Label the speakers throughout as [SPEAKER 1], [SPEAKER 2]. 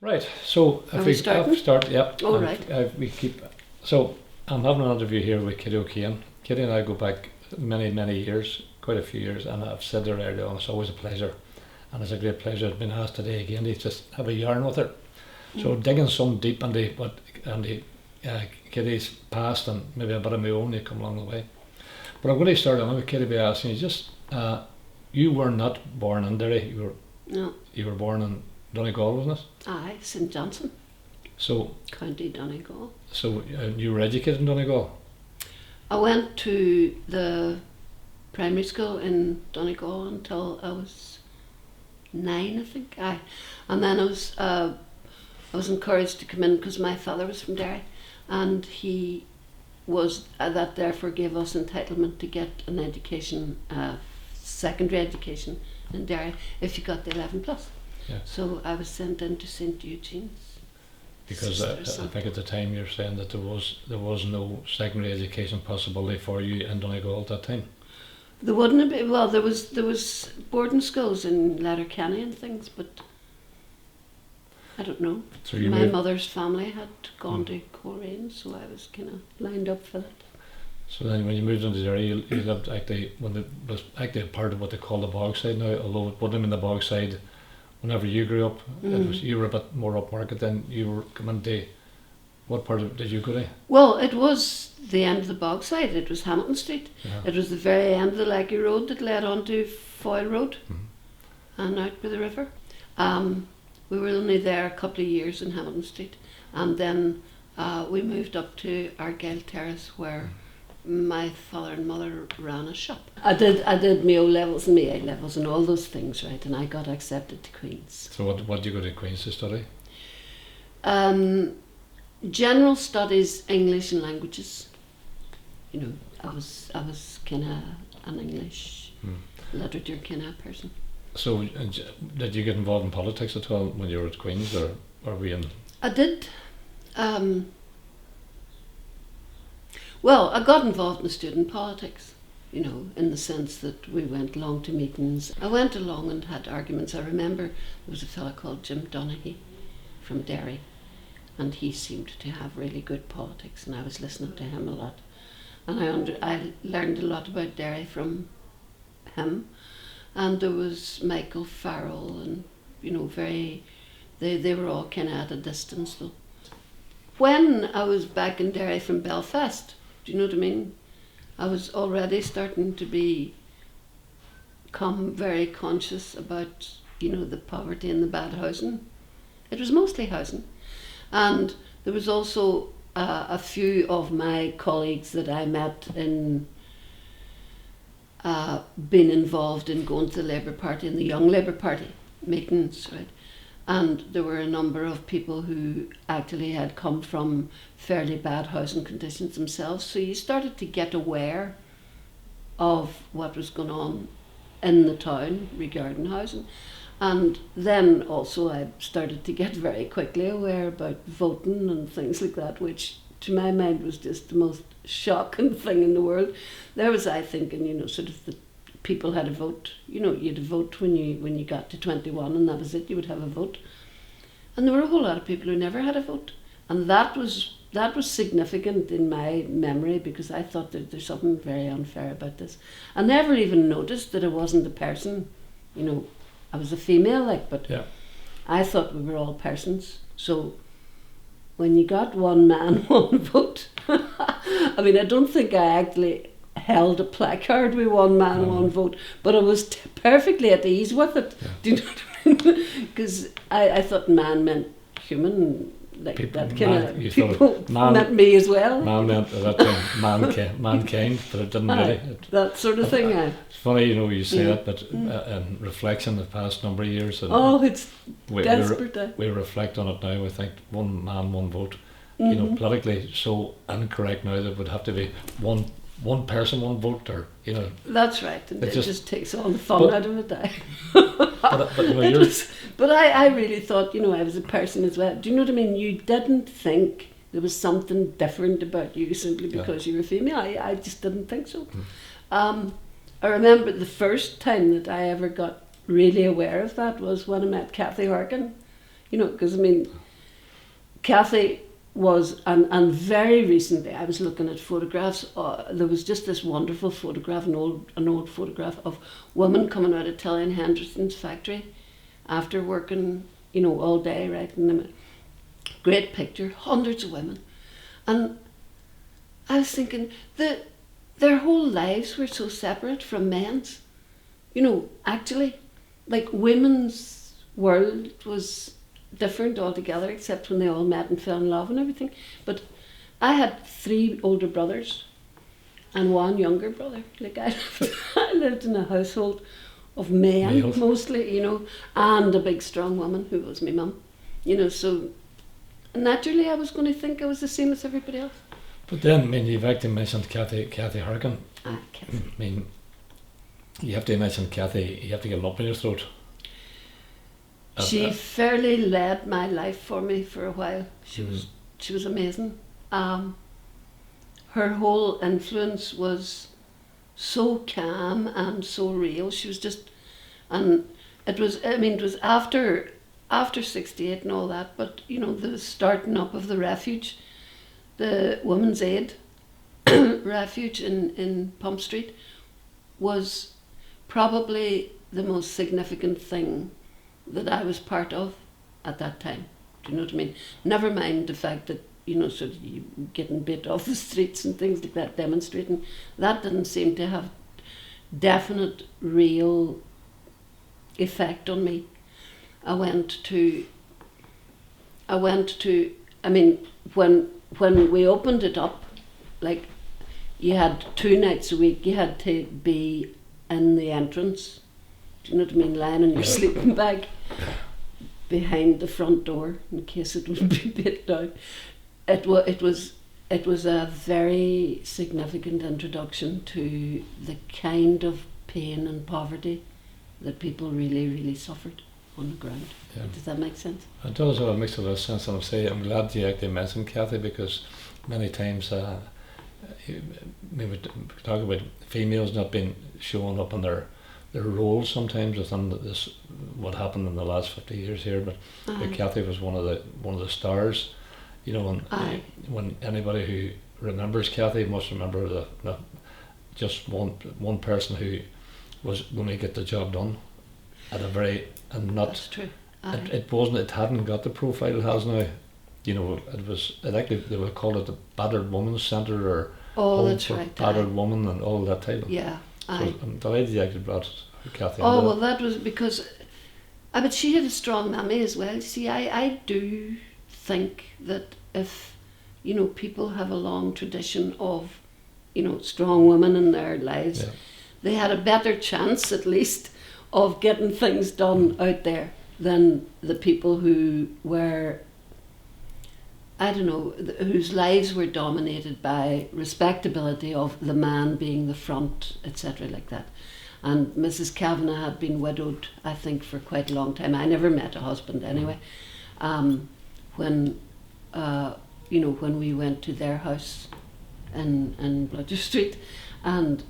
[SPEAKER 1] Right. So
[SPEAKER 2] Are
[SPEAKER 1] if
[SPEAKER 2] we
[SPEAKER 1] we
[SPEAKER 2] starting?
[SPEAKER 1] start, yeah.
[SPEAKER 2] Oh,
[SPEAKER 1] and
[SPEAKER 2] right.
[SPEAKER 1] we keep. So I'm having an interview here with Kitty O Kane. Kitty and I go back many years, quite a few years, and I've said her earlier on. It's always a pleasure, and it's a great pleasure. I've been asked today again to just have a yarn with her. So digging some deep into what and Kitty's past and maybe a bit of my own, they come along the way. But I'm going to start on with Kitty by asking you just. You were not born in Derry.
[SPEAKER 2] No.
[SPEAKER 1] You were born in Donegal, wasn't it?
[SPEAKER 2] Aye, St Johnson,
[SPEAKER 1] So
[SPEAKER 2] County Donegal.
[SPEAKER 1] You were educated in Donegal.
[SPEAKER 2] I went to the primary school in Donegal until I was 9, I think. Aye, and then I was encouraged to come in because my father was from Derry, and he was that therefore gave us entitlement to get an education, secondary education in Derry if you got the 11 plus.
[SPEAKER 1] Yeah.
[SPEAKER 2] So I was sent into St Eugene's.
[SPEAKER 1] Because I think at the time you're saying that there was no secondary education possibility for you in Donegal at that time.
[SPEAKER 2] There wouldn't have been, well, there was boarding schools in Letterkenny and things, but I don't know.
[SPEAKER 1] So you
[SPEAKER 2] My
[SPEAKER 1] moved,
[SPEAKER 2] mother's family had gone to Coleraine, so I was kind of lined up for that.
[SPEAKER 1] so then when you moved into Derry, you lived actually when it was actually a part of what they call the Bogside now, although it wasn't in the Bogside. Whenever you grew up, you were a bit more upmarket. Then you were coming to what part of did you go to?
[SPEAKER 2] Well, it was the end of the Bogside. It was Hamilton Street.
[SPEAKER 1] Yeah.
[SPEAKER 2] It was the very end of the Leggy Road that led on to Foyle Road and out by the river. We were only there a couple of years in Hamilton Street, and then we moved up to Argyle Terrace where my father and mother ran a shop. I did my O levels and my A levels and all those things, right, and I got accepted to Queen's.
[SPEAKER 1] So what did you go to Queen's to study?
[SPEAKER 2] General studies, English and languages. You know, I was kind of an English literature kind of person.
[SPEAKER 1] So did you get involved in politics at all when you were at Queen's, or were you in?
[SPEAKER 2] I did. Well, I got involved in student politics, you know, in the sense that we went along to meetings. I went along and had arguments. I remember there was a fellow called Jim Donaghy from Derry, and he seemed to have really good politics, and I was listening to him a lot. And I learned a lot about Derry from him. And there was Michael Farrell, and, you know, they were all kind of at a distance though. When I was back in Derry from Belfast, do you know what I mean? I was already starting to become very conscious about, you know, the poverty and the bad housing. It was mostly housing. And there was also a few of my colleagues that I met in been involved in going to the Labour Party and the Young Labour Party meetings, right? And there were a number of people who actually had come from fairly bad housing conditions themselves. So you started to get aware of what was going on in the town regarding housing. And then also I started to get very quickly aware about voting and things like that, which to my mind was just the most shocking thing in the world. There was I thinking, you know, sort of the people had a vote. You know, you had a vote when you got to 21, and that was it. You would have a vote, and there were a whole lot of people who never had a vote, and that was significant in my memory because I thought that there's something very unfair about this. I never even noticed that I wasn't a person. You know, I was a female, like, but
[SPEAKER 1] Yeah.
[SPEAKER 2] I thought we were all persons. So when you got one man, one vote, I mean, I don't think I actually held a placard with one man, one vote, but I was perfectly at ease with it.
[SPEAKER 1] Yeah.
[SPEAKER 2] Do you know what I mean? Because I thought man meant human, like
[SPEAKER 1] People,
[SPEAKER 2] that kind
[SPEAKER 1] man,
[SPEAKER 2] of
[SPEAKER 1] you
[SPEAKER 2] people
[SPEAKER 1] thought man-
[SPEAKER 2] meant me as well.
[SPEAKER 1] Man meant at that time mankind, but it didn't really.
[SPEAKER 2] That sort of thing.
[SPEAKER 1] It's funny, you know, you say that, but in reflection of the past number of years, and
[SPEAKER 2] It's desperate.
[SPEAKER 1] we reflect on it now. We think one man, one vote. You know, politically so incorrect now that it would have to be one person, one vote, or you know.
[SPEAKER 2] That's right, and it just takes all the fun
[SPEAKER 1] but-
[SPEAKER 2] out of it.
[SPEAKER 1] But you know,
[SPEAKER 2] But I really thought, you know, I was a person as well. Do you know what I mean? You didn't think there was something different about you simply because you were female. I just didn't think so. I remember the first time that I ever got really aware of that was when I met Kathy Harkin. You know, because I mean, Kathy was, and very recently I was looking at photographs. There was just this wonderful photograph, an old photograph of women coming out of Tilly and Henderson's factory after working, you know, all day writing them. Great picture, hundreds of women, and I was thinking that their whole lives were so separate from men's. You know, actually, like women's world was different altogether, except when they all met and fell in love and everything. But I had 3 older brothers and 1 younger brother. Like I lived in a household of men,
[SPEAKER 1] Males.
[SPEAKER 2] mostly, you know, and a big strong woman who was my mum. You know, so naturally I was going to think I was the same as everybody else.
[SPEAKER 1] But then, I mean, you've actually mentioned Kathy Harkin.
[SPEAKER 2] Ah, Kathy.
[SPEAKER 1] I mean, you have to mention Kathy, you have to get a lump in your throat.
[SPEAKER 2] She fairly led my life for me for a while. She was amazing. Her whole influence was so calm and so real. She was just, and it was after 68 and all that, but you know, the starting up of the refuge, the Women's Aid refuge in Pump Street, was probably the most significant thing that I was part of at that time. Do you know what I mean? Never mind the fact that, you know, sort of you getting bit off the streets and things like that, demonstrating. That didn't seem to have definite, real effect on me. I mean, when we opened it up, like, you had 2 nights a week, you had to be in the entrance. Do you know what I mean? Lying in your sleeping bag behind the front door in case it would be bit down. It was a very significant introduction to the kind of pain and poverty that people really, really suffered on the ground.
[SPEAKER 1] Yeah.
[SPEAKER 2] Does that make sense?
[SPEAKER 1] It does. It makes a lot of sense, and I'm glad you actually mentioned Kathy, because many times we would talk about females not being showing up in their roles sometimes within this, what happened in the last 50 years here, but Kathy was one of the stars, you know, and when anybody who remembers Kathy must remember the just one person who was going to get the job done at a very, and not.
[SPEAKER 2] That's true.
[SPEAKER 1] It hadn't got the profile it has now. You know, it actually, they would call it the Battered Women's Centre, or Home
[SPEAKER 2] that's
[SPEAKER 1] for
[SPEAKER 2] right.
[SPEAKER 1] Battered Women and all that title.
[SPEAKER 2] Yeah.
[SPEAKER 1] So I'm delighted you actually brought Kathy
[SPEAKER 2] Oh,
[SPEAKER 1] into
[SPEAKER 2] well, that was because, but she had a strong mammy as well. See, I do think that if, you know, people have a long tradition of, you know, strong women in their lives, they had a better chance, at least, of getting things done out there than the people who were, I don't know, whose lives were dominated by respectability of the man being the front, etc., like that. And Mrs. Kavanagh had been widowed, I think, for quite a long time. I never met a husband anyway. When you know, when we went to their house in Bludger Street, and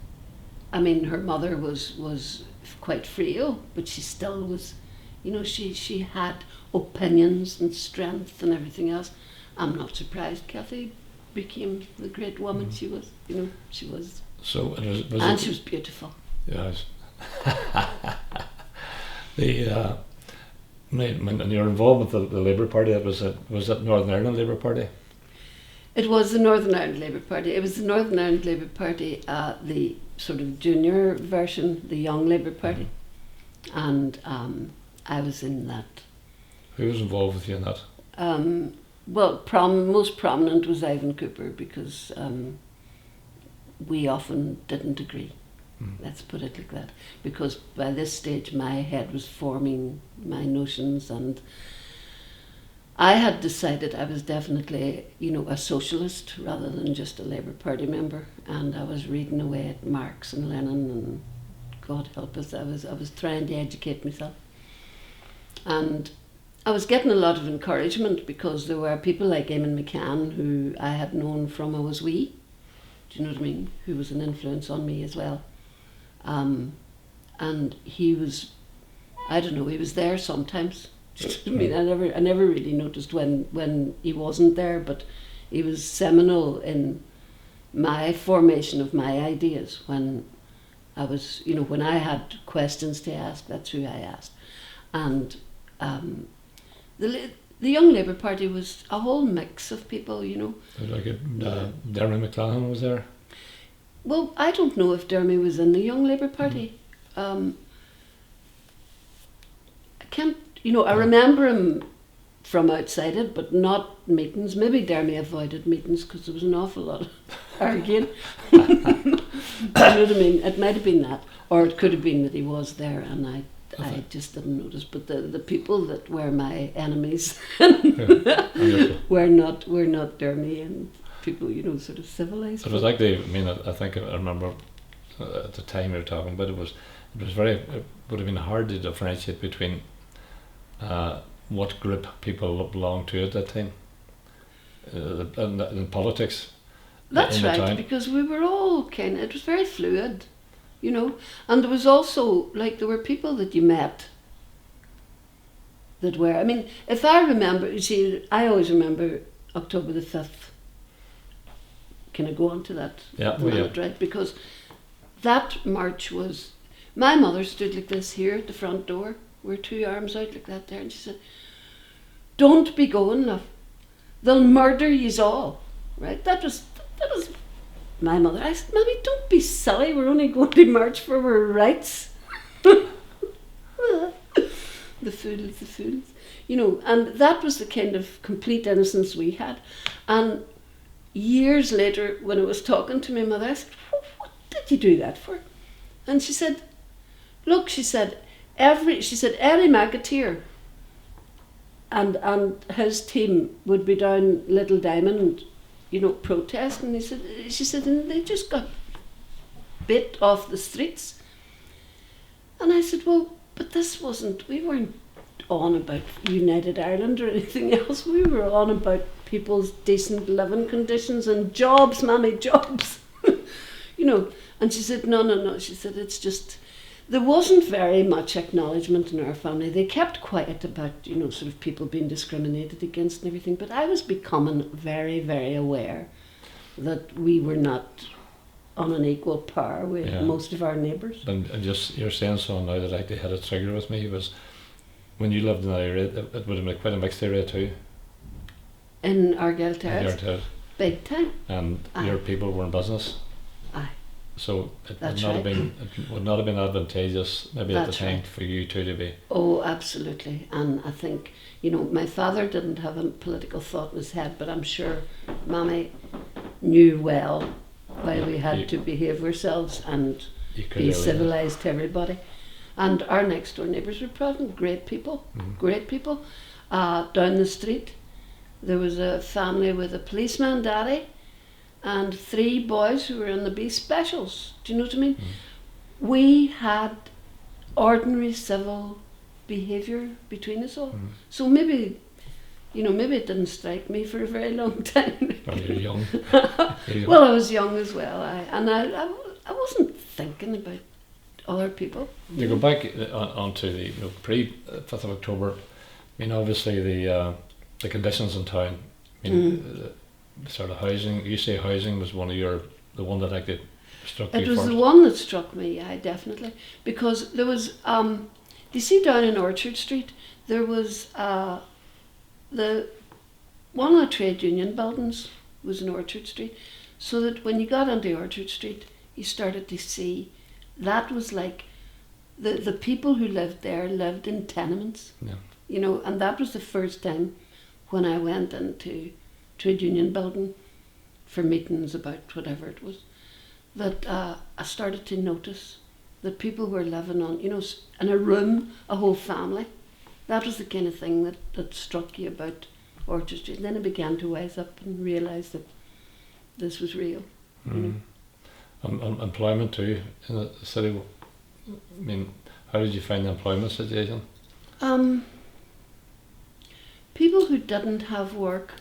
[SPEAKER 2] I mean, her mother was quite frail, but she still was, you know, she had opinions and strength and everything else. I'm not surprised Kathy became the great woman she was. You know, she was.
[SPEAKER 1] So
[SPEAKER 2] and she was beautiful.
[SPEAKER 1] Yes. When you're involved with the Labour Party, was it Northern Ireland Labour Party?
[SPEAKER 2] It was the Northern Ireland Labour Party. It was the Northern Ireland Labour Party, the sort of junior version, the Young Labour Party, and I was in that.
[SPEAKER 1] Who was involved with you in that?
[SPEAKER 2] Well, most prominent was Ivan Cooper, because we often didn't agree. Let's put it like that. Because by this stage my head was forming my notions, and I had decided I was definitely, you know, a socialist rather than just a Labour Party member, and I was reading away at Marx and Lenin, and God help us, I was trying to educate myself. And I was getting a lot of encouragement, because there were people like Eamon McCann, who I had known from I was wee, do you know what I mean, who was an influence on me as well. And he was, I don't know, he was there sometimes, I mean, I never really noticed when he wasn't there, but he was seminal in my formation of my ideas when I was, when I had questions to ask, that's who I asked. And the Young Labour Party was a whole mix of people,
[SPEAKER 1] Like Derry McLaren was there.
[SPEAKER 2] Well, I don't know if Dermy was in the Young Labour Party. I can't, I remember him from outside it, but not meetings. Maybe Dermy avoided meetings because there was an awful lot of arguing. You know what I mean? It might have been that, or it could have been that he was there and I just didn't notice. But the people that were my enemies were not Dermy and people, sort of civilised.
[SPEAKER 1] It was like I think I remember at the time we were talking about it would have been hard to differentiate between what group people belonged to at that time in politics.
[SPEAKER 2] That's
[SPEAKER 1] in the
[SPEAKER 2] right,
[SPEAKER 1] town.
[SPEAKER 2] because we were all it was very fluid, and there was also, there were people that you met that were, if I remember, I always remember October the 5th. Can I go on to that?
[SPEAKER 1] Yeah,
[SPEAKER 2] right? Because that march was, my mother stood like this here at the front door, with 2 arms out like that there, and she said, "Don't be going, love. They'll murder yous all." Right? That was my mother. I said, "Mommy, don't be silly. We're only going to march for our rights." The fools. And that was the kind of complete innocence we had. And years later, when I was talking to my mother, I said, "What did you do that for?" And she said, "Look," she said, Eddie McAteer and his team would be down Little Diamond, protesting. She said, and they just got bit off the streets. And I said, "Well, but we weren't on about United Ireland or anything else. We were on about people's decent living conditions and jobs, Mammy, jobs." And she said, no. She said, it's just, there wasn't very much acknowledgement in our family. They kept quiet about, sort of people being discriminated against and everything. But I was becoming very, very aware that we were not on an equal par with most of our neighbours.
[SPEAKER 1] And just you're saying so now that they had a trigger with me was when you lived in that area, it would have been quite a mixed area too.
[SPEAKER 2] In Argyll Terrace? Big time.
[SPEAKER 1] And your people were in business.
[SPEAKER 2] Aye.
[SPEAKER 1] So it
[SPEAKER 2] That's
[SPEAKER 1] would not have been
[SPEAKER 2] right.
[SPEAKER 1] advantageous maybe at the
[SPEAKER 2] That's
[SPEAKER 1] time
[SPEAKER 2] right.
[SPEAKER 1] for you two to be.
[SPEAKER 2] Oh, absolutely. And I think, my father didn't have a political thought in his head, but I'm sure Mammy knew well why we had to behave ourselves and be civilised to everybody. And our next door neighbours were probably great people, great people. Down the street, there was a family with a policeman daddy and 3 boys who were in the B specials. Do you know what I mean? We had ordinary civil behaviour between us all. So maybe it didn't strike me for a very long time.
[SPEAKER 1] Well, you're young.
[SPEAKER 2] Well, I was young as well, I wasn't thinking about other people.
[SPEAKER 1] You go back onto the pre-5th of October. Obviously the conditions in town. The sort of housing. You say housing was the one that actually struck you
[SPEAKER 2] It was
[SPEAKER 1] first.
[SPEAKER 2] the one that struck me, definitely, because there was. You see, down in Orchard Street, there was one of the trade union buildings was in Orchard Street, so that when you got onto Orchard Street, you started to see that was like the people who lived there lived in tenements.
[SPEAKER 1] Yeah.
[SPEAKER 2] And that was the first time when I went into trade union building for meetings about whatever it was, that I started to notice that people were living on, in a room, a whole family. That was the kind of thing that struck you about Orchard Street. And then I began to wise up and realise that this was real.
[SPEAKER 1] Employment too in the city. How did you find the employment situation?
[SPEAKER 2] People who didn't have work.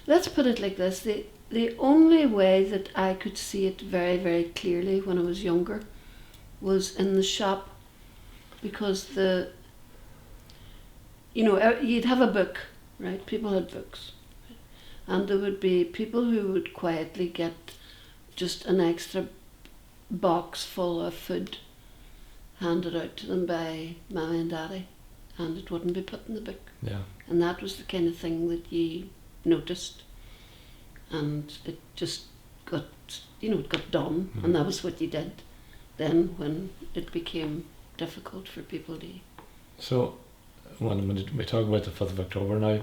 [SPEAKER 2] Let's put it like this. The only way that I could see it very, very clearly when I was younger was in the shop, because you'd have a book, right? People had books. And there would be people who would quietly get just an extra box full of food handed out to them by Mammy and Daddy, and it wouldn't be put in the book.
[SPEAKER 1] Yeah.
[SPEAKER 2] And that was the kind of thing that you noticed, and it just got, it got done, and that was what you did then when it became difficult for people to.
[SPEAKER 1] So, when we talk about the 5th of October now,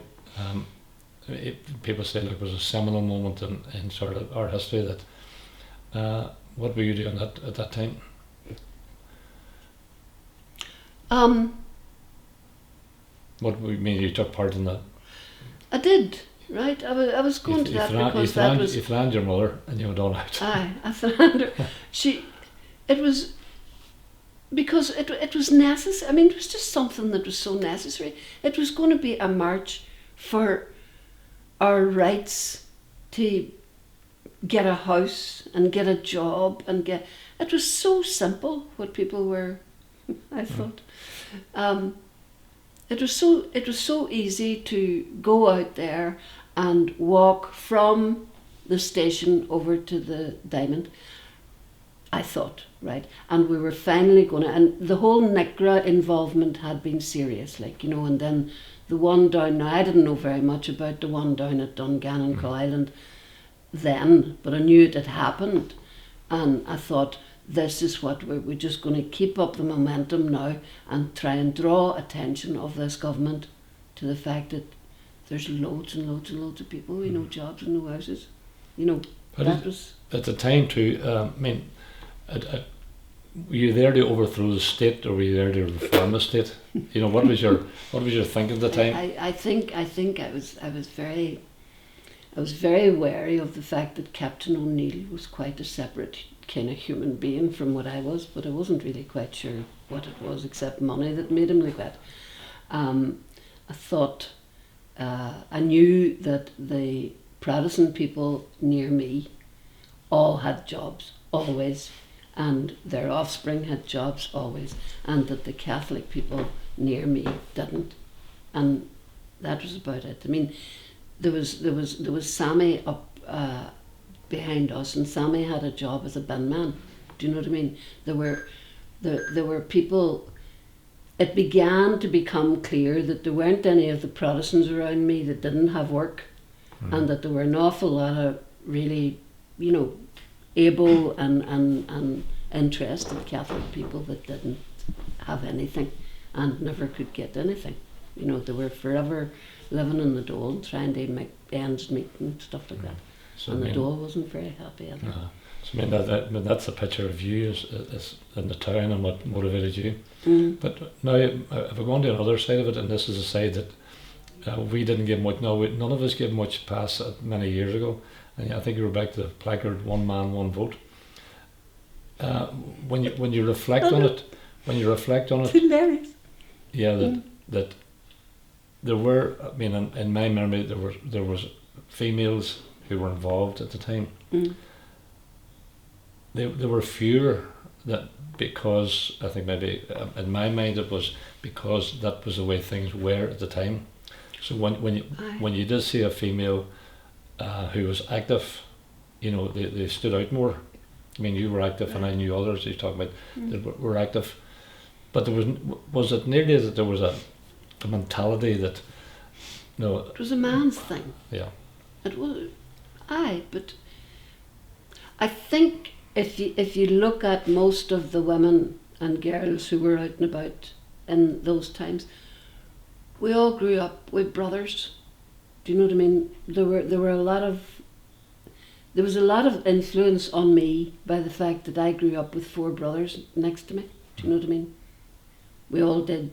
[SPEAKER 1] people say it was a seminal moment in sort of our history. That what were you doing at that time? What we mean you took part in that?
[SPEAKER 2] I did, right? I was going to that because that was.
[SPEAKER 1] You threatened your mother and you went all out.
[SPEAKER 2] Aye, I threatened her. It was because it was necessary. I mean, it was just something that was so necessary. It was going to be a march for our rights to get a house and get a job and get. It was so simple what people were. I thought. It was so easy to go out there and walk from the station over to the Diamond, I thought, right? And we were finally going to, and the whole NICRA involvement had been serious, and then the one down, now I didn't know very much about the one down at Dungannon, Coll Island then, but I knew it had happened, and I thought, this is what we're just going to keep up the momentum now and try and draw attention of this government to the fact that there's loads and loads and loads of people with no jobs and no houses. That was
[SPEAKER 1] at the time too. Were you there to overthrow the state, or were you there to reform the state? What was your thinking at the time?
[SPEAKER 2] I think I was very wary of the fact that Captain O'Neill was quite a separate kind of human being from what I was, but I wasn't really quite sure what it was except money that made him like that. I thought I knew that the Protestant people near me all had jobs always, and their offspring had jobs always, and that the Catholic people near me didn't, and that was about it. I mean, there was Sammy up behind us, and Sammy had a job as a bin man. Do you know what I mean? There were people. It began to become clear that there weren't any of the Protestants around me that didn't have work, and that there were an awful lot of really, able and interested Catholic people that didn't have anything and never could get anything. They were forever living in the dole, trying to make ends meet and stuff like that. So and the dole wasn't very happy either.
[SPEAKER 1] So that's a picture of you as in the town and what motivated you. But now, if we're going to another side of it, and this is a side that we didn't give much. No, none of us gave much pass many years ago. And I think you were back to the placard, one man, one vote. When you reflect on it,
[SPEAKER 2] hilarious.
[SPEAKER 1] Yeah, that there were. I mean, in my memory, there was females who were involved at the time. There were fewer, that because I think maybe in my mind it was because that was the way things were at the time. So when you did see a female who was active, they stood out more. I mean, you were active, and I knew others you talk about that were active, but there was it nearly that there was a mentality that
[SPEAKER 2] it was a man's thing.
[SPEAKER 1] Yeah,
[SPEAKER 2] it was. But I think if you look at most of the women and girls who were out and about in those times, we all grew up with brothers. Do you know what I mean? There was a lot of influence on me by the fact that I grew up with 4 brothers next to me. Do you know what I mean? We all did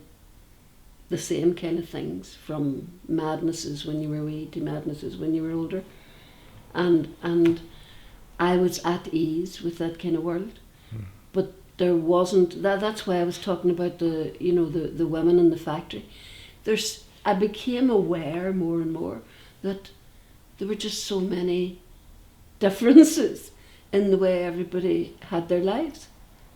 [SPEAKER 2] the same kind of things, from madnesses when you were wee to madnesses when you were older. And I was at ease with that kind of world, but there wasn't. That's why I was talking about the women in the factory. I became aware more and more that there were just so many differences in the way everybody had their lives.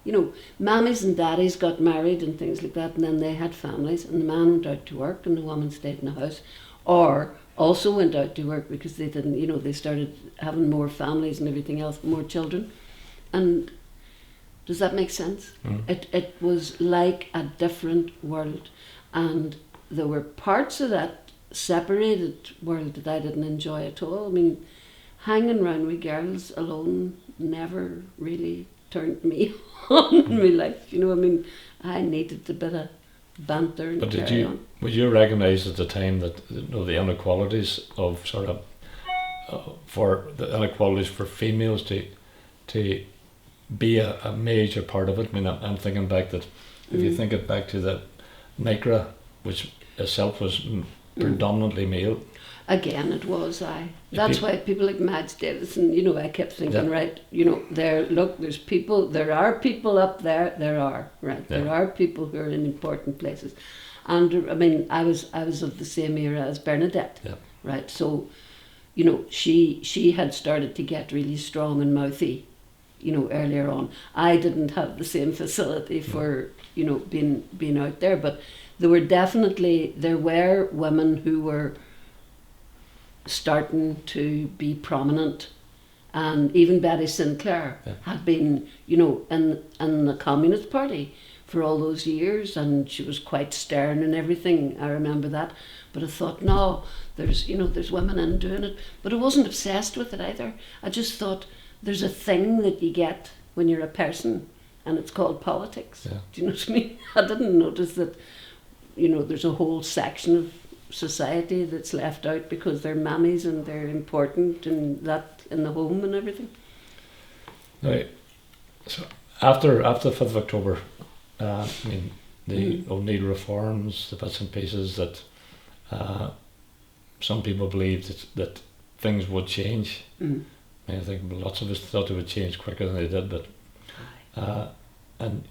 [SPEAKER 2] you know, mammies and daddies got married and things like that, and then they had families, and the man went out to work and the woman stayed in the house, or also went out to work because they didn't, you know, they started having more families and everything else, more children. And does that make sense? It was like a different world, and there were parts of that separated world that I didn't enjoy at all. I mean, hanging around with girls alone never really turned me on in my life. You know, I mean, I needed a bit of banter and
[SPEAKER 1] But
[SPEAKER 2] on.
[SPEAKER 1] would you recognise at the time that, you know, the inequalities of sort of for the inequalities for females to be a major part of it? I mean, I'm thinking back that if you think it back to the NICRA, which itself was predominantly male.
[SPEAKER 2] Again, it was I. That's why people like Madge Davison, you know, I kept thinking, right, you know, there's people, there are people up there, there are people who are in important places. And I mean, I was of the same era as Bernadette, right? So, you know, she had started to get really strong and mouthy, you know, earlier on. I didn't have the same facility for, you know, being out there, but there were women who were starting to be prominent, and even Betty Sinclair had been, you know, in the Communist Party for all those years, and she was quite stern and everything. I remember that, but I thought, no, there's women in doing it, but I wasn't obsessed with it either. I just thought there's a thing that you get when you're a person, and it's called politics. Do you know what I mean? I didn't notice that, you know, there's a whole section of society that's left out because they're mammies and they're important and that in the home and everything.
[SPEAKER 1] Now, so after the 5th of October, I mean, the O'Neill reforms, the bits and pieces that some people believed that things would change. I mean, I think lots of us thought it would change quicker than they did, but and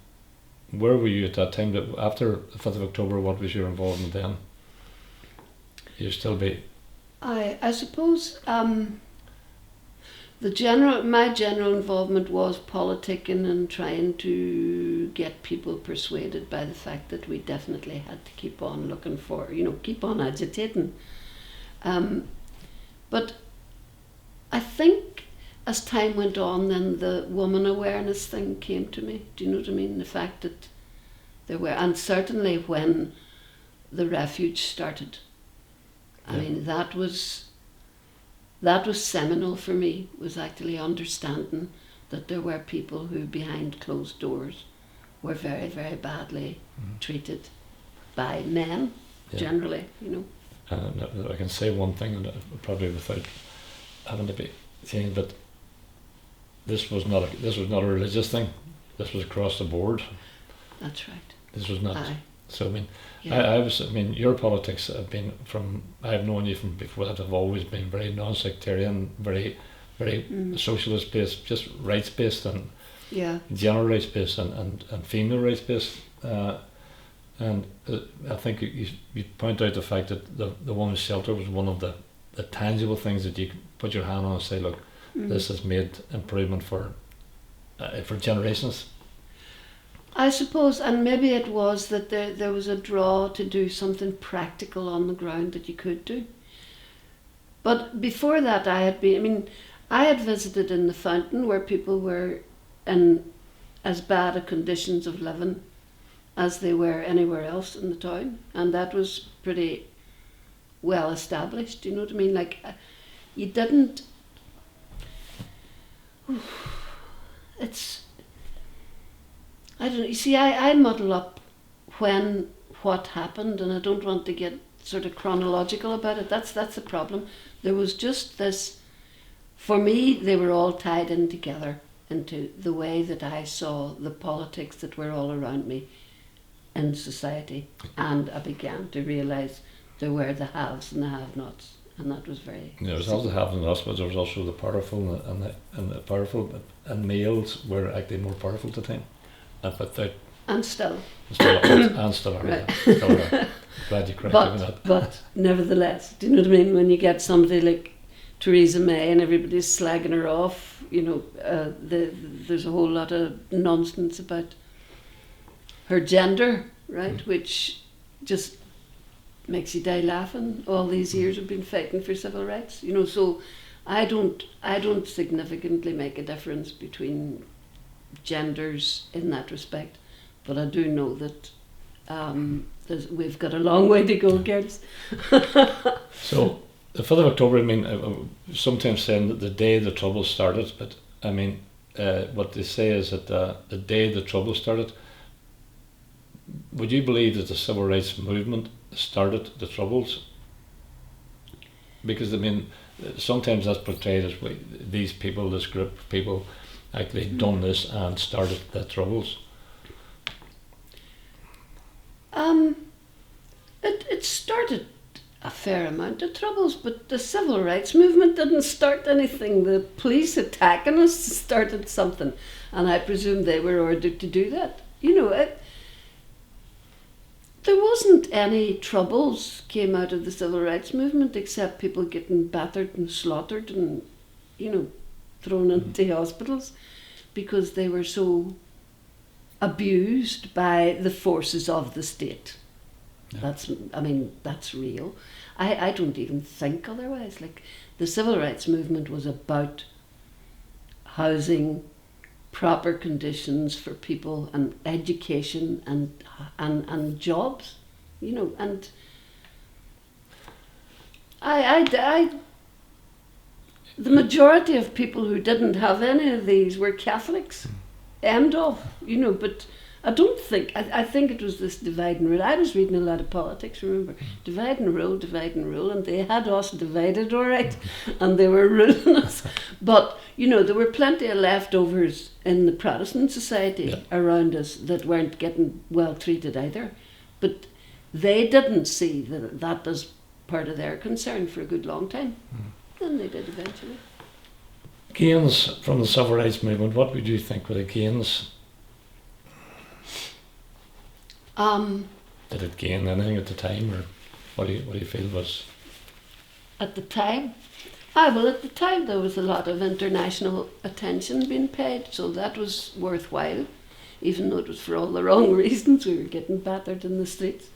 [SPEAKER 1] where were you at that time? That after the 5th of October, what was your involvement then? You still be?
[SPEAKER 2] I suppose my general involvement was politicking and trying to get people persuaded by the fact that we definitely had to keep on looking for, you know, keep on agitating. But I think as time went on, then the woman awareness thing came to me. Do you know what I mean? The fact that there were, and certainly when the refuge started, I mean, that was seminal for me, was actually understanding that there were people who behind closed doors were very, very badly treated by men, generally, you know.
[SPEAKER 1] I can say one thing, probably without having to be saying, but this was not a religious thing. This was across the board.
[SPEAKER 2] That's right.
[SPEAKER 1] This was not.
[SPEAKER 2] Aye.
[SPEAKER 1] So I mean, I mean, your politics have been I've known you from before that have always been very non-sectarian, very socialist based, just rights based and general rights based and female rights based. And I think you point out the fact that the women's shelter was one of the tangible things that you could put your hand on and say, look, this has made improvement for generations.
[SPEAKER 2] I suppose, and maybe it was that there was a draw to do something practical on the ground that you could do. But before that I had visited in the Fountain where people were in as bad a conditions of living as they were anywhere else in the town, and that was pretty well established, you know what I mean? Like, you didn't... It's... I don't know, you see, I muddle up what happened, and I don't want to get sort of chronological about it. That's the problem. There was just this... For me, they were all tied in together into the way that I saw the politics that were all around me in society, and I began to realise there were the haves and the have-nots, and that was very...
[SPEAKER 1] There was also the haves and the nots, but there was also the powerful and the powerful, and males were actually more powerful at the time.
[SPEAKER 2] And still
[SPEAKER 1] are.
[SPEAKER 2] Right.
[SPEAKER 1] Still are. Glad you corrected me that.
[SPEAKER 2] But nevertheless, do you know what I mean? When you get somebody like Theresa May and everybody's slagging her off. You know, there's a whole lot of nonsense about her gender, right? Which just makes you die laughing. All these years we've been fighting for civil rights, you know. So I don't significantly make a difference between genders in that respect, but I do know that we've got a long way to go, girls.
[SPEAKER 1] So the 5th of October, I mean, sometimes saying that the day the trouble started, but I mean, what they say is that the day the trouble started. Would you believe that the civil rights movement started the troubles? Because I mean, sometimes that's portrayed as these people, this group of people, actually done this and started the troubles.
[SPEAKER 2] It started a fair amount of troubles, but the civil rights movement didn't start anything. The police attacking us started something, and I presume they were ordered to do that. You know, there wasn't any troubles came out of the civil rights movement except people getting battered and slaughtered and, you know, thrown into hospitals because they were so abused by the forces of the state. Yeah. That's real. I don't even think otherwise. Like, the civil rights movement was about housing, proper conditions for people, and education and jobs, you know. And the majority of people who didn't have any of these were Catholics, end of, you know. But I don't think, I think it was this divide and rule. I was reading a lot of politics, remember, divide and rule, and they had us divided all right, and they were ruling us. But, you know, there were plenty of leftovers in the Protestant society around us that weren't getting well treated either. But they didn't see that as part of their concern for a good long time. And they did eventually.
[SPEAKER 1] Gains from the civil rights movement, what would you think were the gains? Did it gain anything at the time, or what do you feel was?
[SPEAKER 2] At the time? At the time there was a lot of international attention being paid, so that was worthwhile, even though it was for all the wrong reasons. We were getting battered in the streets.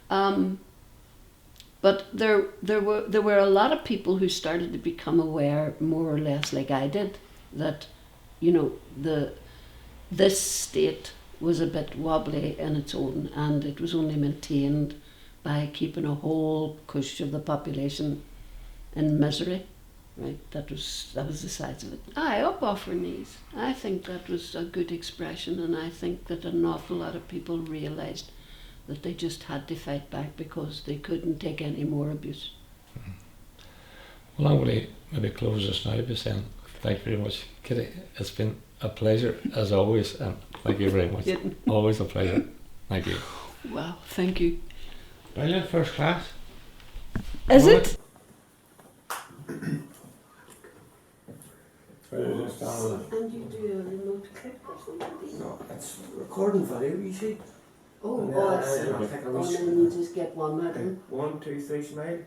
[SPEAKER 2] But there were a lot of people who started to become aware, more or less like I did, that, you know, this state was a bit wobbly in its own, and it was only maintained by keeping a whole cush of the population in misery. Right, that was the size of it. Up off her knees. I think that was a good expression, and I think that an awful lot of people realised that they just had to fight back because they couldn't take any more abuse.
[SPEAKER 1] Well, I'm going to maybe close this now by saying thank you very much, Kitty. It's been a pleasure as always, and thank you very much. Always a pleasure. Thank you.
[SPEAKER 2] Wow, thank you.
[SPEAKER 3] Brilliant, first class.
[SPEAKER 2] Is it? And you do a remote clip or something?
[SPEAKER 3] No, it's recording video, you see.
[SPEAKER 2] I see. And then you just get one out.
[SPEAKER 3] 1, 2, 3, smile.